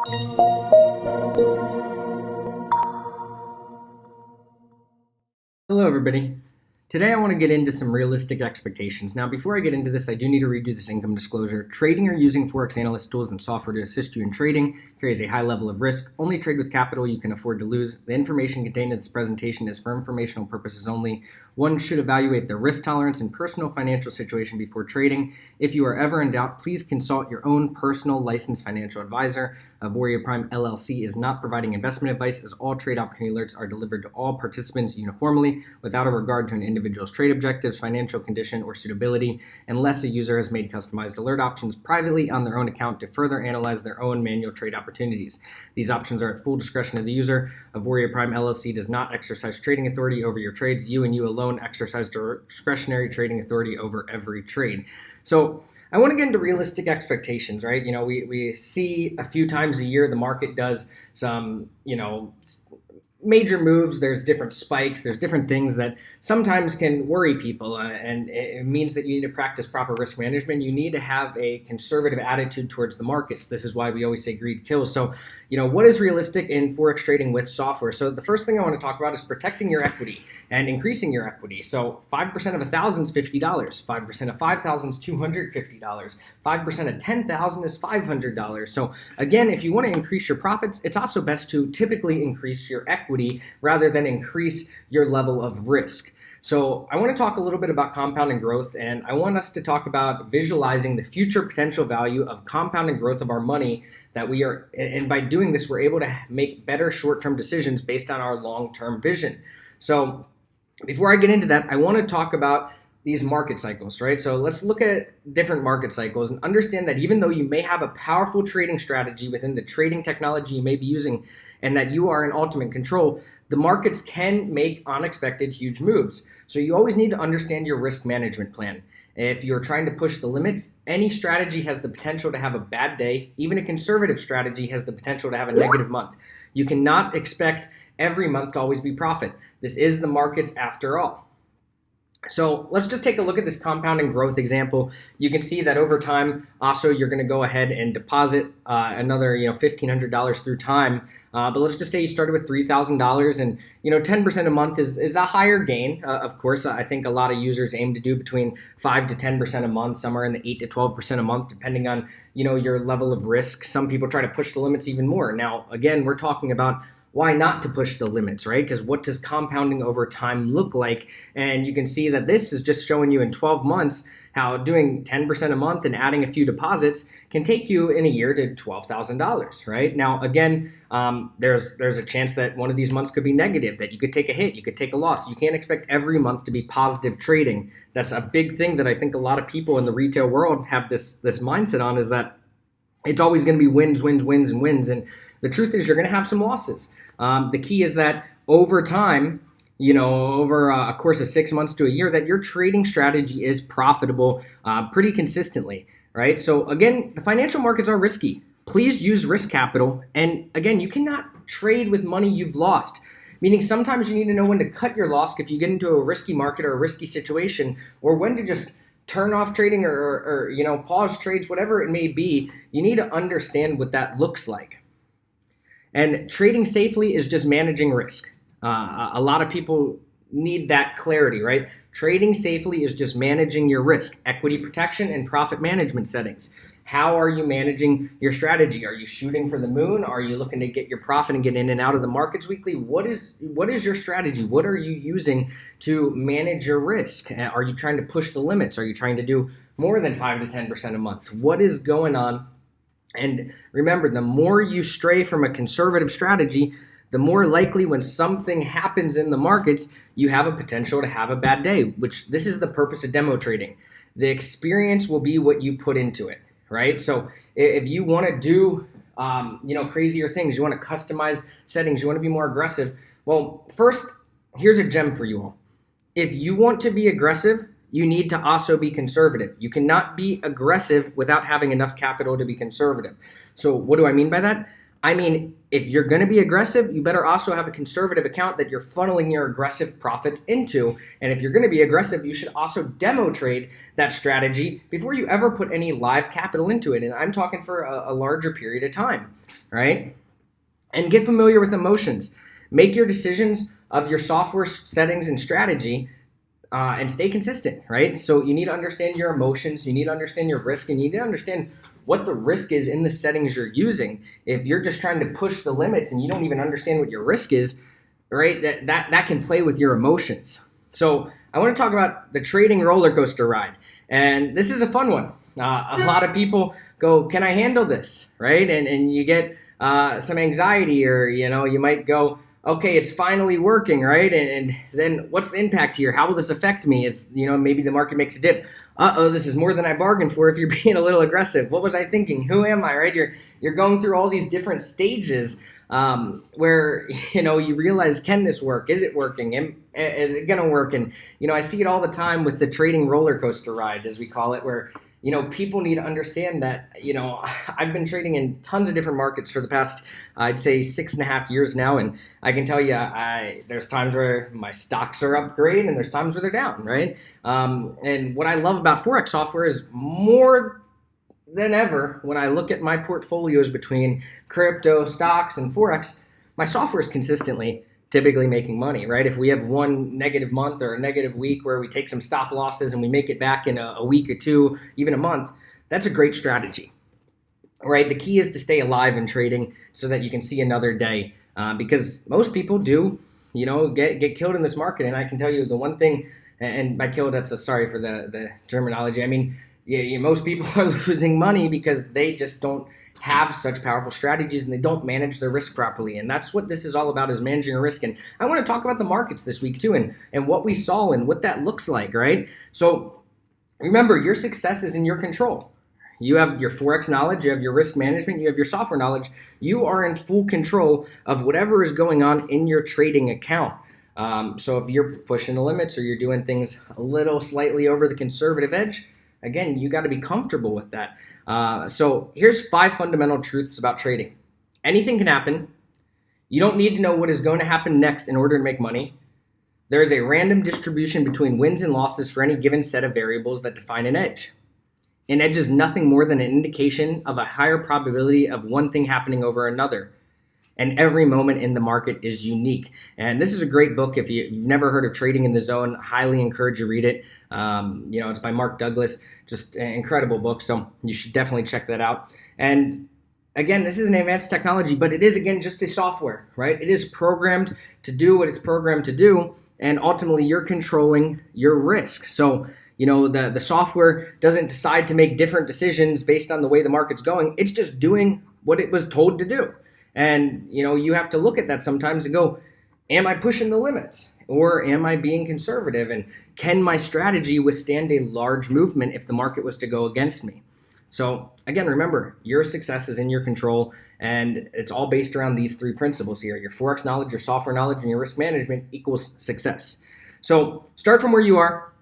Hello, everybody. Today I want to get into some realistic expectations. Now, before I get into this, I do need to read you this income disclosure. Trading or using Forex analyst tools and software to assist you in trading carries a high level of risk. Only trade with capital you can afford to lose. The information contained in this presentation is for informational purposes only. One should evaluate their risk tolerance and personal financial situation before trading. If you are ever in doubt, please consult your own personal licensed financial advisor. Auvoria Prime LLC is not providing investment advice, as all trade opportunity alerts are delivered to all participants uniformly without a regard to an individual's trade objectives, financial condition, or suitability, unless a user has made customized alert options privately on their own account to further analyze their own manual trade opportunities. These options are at full discretion of the user. Auvoria Prime LLC does not exercise trading authority over your trades. You and you alone exercise discretionary trading authority over every trade. So I want to get into realistic expectations, right? You know, we see a few times a year the market does some, major moves. There's different spikes. There's different things that sometimes can worry people, and it means that you need to practice proper risk management. You need to have a conservative attitude towards the markets. This is why we always say greed kills. So, what is realistic in Forex trading with software? So the first thing I want to talk about is protecting your equity and increasing your equity. So 5% of 1,000 is $50. 5% of 5,000 is $250. 5% of 10,000 is $500. So again, if you want to increase your profits, it's also best to typically increase your equity rather than increase your level of risk. So I want to talk a little bit about compounding growth, and I want us to talk about visualizing the future potential value of compounding growth of our money that we are, and by doing this, we're able to make better short-term decisions based on our long-term vision. So before I get into that, I want to talk about these market cycles, right? So let's look at different market cycles and understand that even though you may have a powerful trading strategy within the trading technology you may be using and that you are in ultimate control, the markets can make unexpected huge moves. So you always need to understand your risk management plan. If you're trying to push the limits, any strategy has the potential to have a bad day. Even a conservative strategy has the potential to have a negative month. You cannot expect every month to always be profit. This is the markets after all. So let's just take a look at this compounding growth example. You can see that over time, also you're going to go ahead and deposit another, $1,500 through time. But let's just say you started with $3,000, and 10% a month is a higher gain. Of course, I think a lot of users aim to do between 5 to 10% a month, somewhere in the 8 to 12% a month, depending on your level of risk. Some people try to push the limits even more. Now, again, we're talking about why not to push the limits, right? Because what does compounding over time look like? And you can see that this is just showing you in 12 months how doing 10% a month and adding a few deposits can take you in a year to $12,000, right? Now, again, there's a chance that one of these months could be negative, that you could take a hit, you could take a loss. You can't expect every month to be positive trading. That's a big thing that I think a lot of people in the retail world have this mindset on, is that it's always going to be wins, wins, wins, and wins. And the truth is you're going to have some losses. The key is that over time, over a course of 6 months to a year, that your trading strategy is profitable pretty consistently, right? So again, the financial markets are risky. Please use risk capital. And again, you cannot trade with money you've lost. Meaning sometimes you need to know when to cut your loss if you get into a risky market or a risky situation, or when to just turn off trading or pause trades, whatever it may be. You need to understand what that looks like. And trading safely is just managing risk. A lot of people need that clarity, right? Trading safely is just managing your risk, equity protection, and profit management settings. How are you managing your strategy? Are you shooting for the moon? Are you looking to get your profit and get in and out of the markets weekly? What is your strategy? What are you using to manage your risk? Are you trying to push the limits? Are you trying to do more than 5 to 10% a month? What is going on? And remember, the more you stray from a conservative strategy, the more likely when something happens in the markets, you have a potential to have a bad day, which this is the purpose of demo trading. The experience will be what you put into it, right? So if you want to do, crazier things, you want to customize settings, you want to be more aggressive. Well, first, here's a gem for you all. If you want to be aggressive, you need to also be conservative. You cannot be aggressive without having enough capital to be conservative. So what do I mean by that? I mean, if you're going to be aggressive, you better also have a conservative account that you're funneling your aggressive profits into. And if you're going to be aggressive, you should also demo trade that strategy before you ever put any live capital into it. And I'm talking for a larger period of time, right? And get familiar with emotions. Make your decisions of your software settings and strategy and stay consistent, right? So you need to understand your emotions, you need to understand your risk, and you need to understand what the risk is in the settings you're using. If you're just trying to push the limits and you don't even understand what your risk is, right, that can play with your emotions. So I want to talk about the trading roller coaster ride. And this is a fun one. A lot of people go, can I handle this, right? And you get some anxiety, or, you might go, okay, it's finally working, right? And then what's the impact here? How will this affect me? It's, maybe the market makes a dip. This is more than I bargained for if you're being a little aggressive. What was I thinking? Who am I, right? You're going through all these different stages where, you realize, can this work? Is it working? Is it going to work? And, I see it all the time with the trading roller coaster ride, as we call it, where people need to understand that, I've been trading in tons of different markets for the past, I'd say 6.5 years now. And I can tell you, there's times where my stocks are up great and there's times where they're down, right? And what I love about Forex software is more than ever, when I look at my portfolios between crypto, stocks, and Forex, my software is consistently typically making money, right? If we have one negative month or a negative week where we take some stop losses and we make it back in a week or two, even a month, that's a great strategy, right? The key is to stay alive in trading so that you can see another day, because most people do, get killed in this market. And I can tell you the one thing, and by killed, sorry for the terminology. I mean, most people are losing money because they just don't have such powerful strategies and they don't manage their risk properly. And that's what this is all about, is managing your risk. And I want to talk about the markets this week too, and what we saw and what that looks like, right? So remember, your success is in your control. You have your Forex knowledge, you have your risk management, you have your software knowledge. You are in full control of whatever is going on in your trading account. So if you're pushing the limits or you're doing things a little slightly over the conservative edge, again, you got to be comfortable with that. So here's 5 fundamental truths about trading. Anything can happen. You don't need to know what is going to happen next in order to make money. There is a random distribution between wins and losses for any given set of variables that define an edge. An edge is nothing more than an indication of a higher probability of one thing happening over another. And every moment in the market is unique. And this is a great book. If you've never heard of Trading in the Zone, highly encourage you to read it. It's by Mark Douglas, just an incredible book. So you should definitely check that out. And again, this is an advanced technology, but it is, again, just a software, right? It is programmed to do what it's programmed to do. And ultimately, you're controlling your risk. So, the software doesn't decide to make different decisions based on the way the market's going. It's just doing what it was told to do. And, you have to look at that sometimes and go, am I pushing the limits, or am I being conservative? And can my strategy withstand a large movement if the market was to go against me? So again, remember, your success is in your control, and it's all based around these 3 principles here. Your Forex knowledge, your software knowledge, and your risk management equals success. So start from where you are,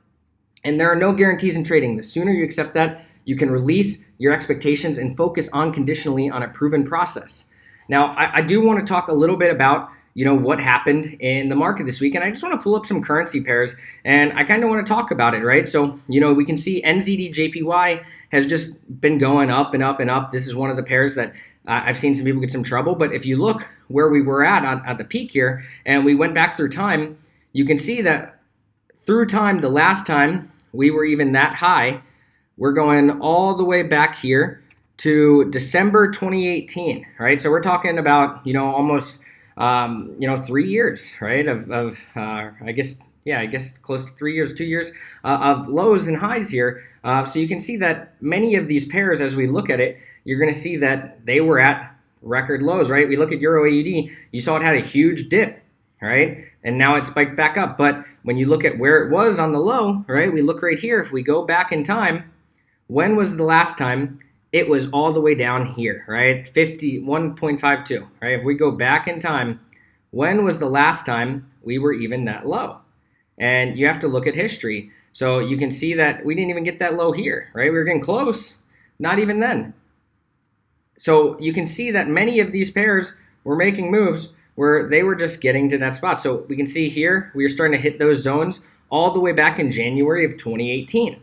and there are no guarantees in trading. The sooner you accept that, you can release your expectations and focus unconditionally on a proven process. Now, I do want to talk a little bit about, what happened in the market this week. And I just want to pull up some currency pairs, and I kind of want to talk about it, right? So, we can see NZD-JPY has just been going up and up and up. This is one of the pairs that I've seen some people get some trouble. But if you look where we were at the peak here, and we went back through time, you can see that through time, the last time we were even that high, we're going all the way back here to December 2018, right? So we're talking about, almost, 3 years, right? I guess close to 3 years, 2 years of lows and highs here. So you can see that many of these pairs, as we look at it, you're going to see that they were at record lows, right? We look at Euro AUD, you saw it had a huge dip, right? And now it spiked back up. But when you look at where it was on the low, right? We look right here. If we go back in time, when was the last time it was all the way down here, right? 51.52, right? If we go back in time, when was the last time we were even that low? And you have to look at history. So you can see that we didn't even get that low here, right? We were getting close, not even then. So you can see that many of these pairs were making moves where they were just getting to that spot. So we can see here, we are starting to hit those zones all the way back in January of 2018.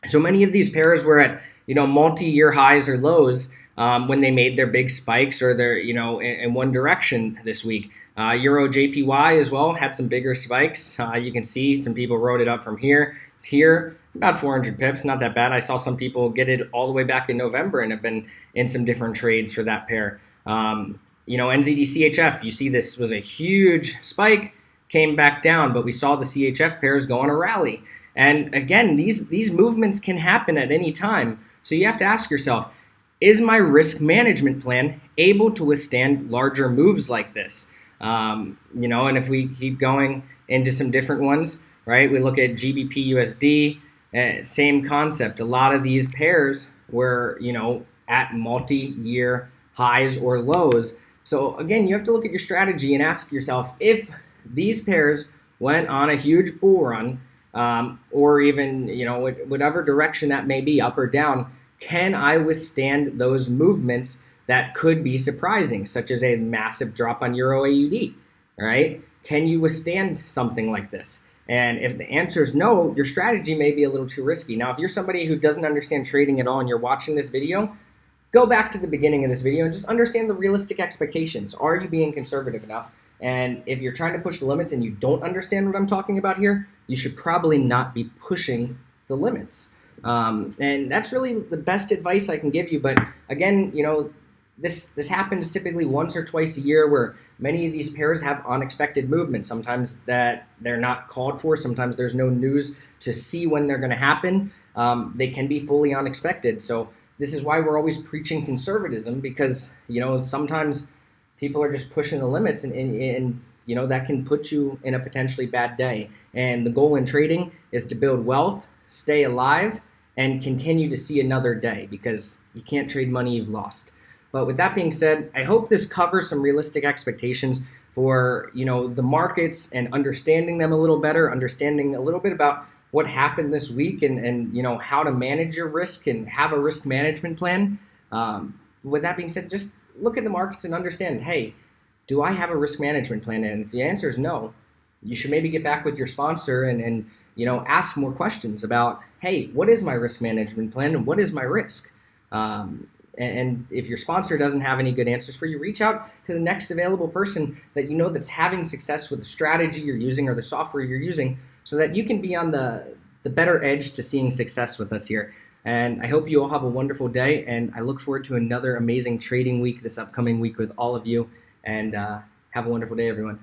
So many of these pairs were at, multi-year highs or lows when they made their big spikes or their, in one direction this week. Euro JPY as well had some bigger spikes. You can see some people wrote it up from here to here, about 400 pips, not that bad. I saw some people get it all the way back in November and have been in some different trades for that pair. NZD CHF, you see this was a huge spike, came back down, but we saw the CHF pairs go on a rally. And again, these movements can happen at any time. So you have to ask yourself, is my risk management plan able to withstand larger moves like this? And if we keep going into some different ones, right? We look at GBP USD, same concept. A lot of these pairs were, at multi-year highs or lows. So again, you have to look at your strategy and ask yourself, if these pairs went on a huge bull run, or even, whatever direction that may be, up or down, can I withstand those movements that could be surprising, such as a massive drop on Euro AUD, right? Can you withstand something like this? And if the answer is no, your strategy may be a little too risky. Now, if you're somebody who doesn't understand trading at all and you're watching this video, go back to the beginning of this video and just understand the realistic expectations. Are you being conservative enough? And if you're trying to push the limits and you don't understand what I'm talking about here, you should probably not be pushing the limits. And that's really the best advice I can give you. But again, this happens typically once or twice a year where many of these pairs have unexpected movements. Sometimes that they're not called for. Sometimes there's no news to see when they're going to happen. They can be fully unexpected. So this is why we're always preaching conservatism, because, sometimes people are just pushing the limits and that can put you in a potentially bad day. And the goal in trading is to build wealth, stay alive, and continue to see another day, because you can't trade money you've lost. But with that being said, I hope this covers some realistic expectations for, the markets and understanding them a little better, understanding a little bit about what happened this week and how to manage your risk and have a risk management plan. With that being said, just look at the markets and understand, hey, do I have a risk management plan? And if the answer is no, you should maybe get back with your sponsor and ask more questions about, hey, what is my risk management plan and what is my risk? And if your sponsor doesn't have any good answers for you, reach out to the next available person that that's having success with the strategy you're using or the software you're using, so that you can be on the better edge to seeing success with us here. And I hope you all have a wonderful day, and I look forward to another amazing trading week this upcoming week with all of you. And have a wonderful day, everyone.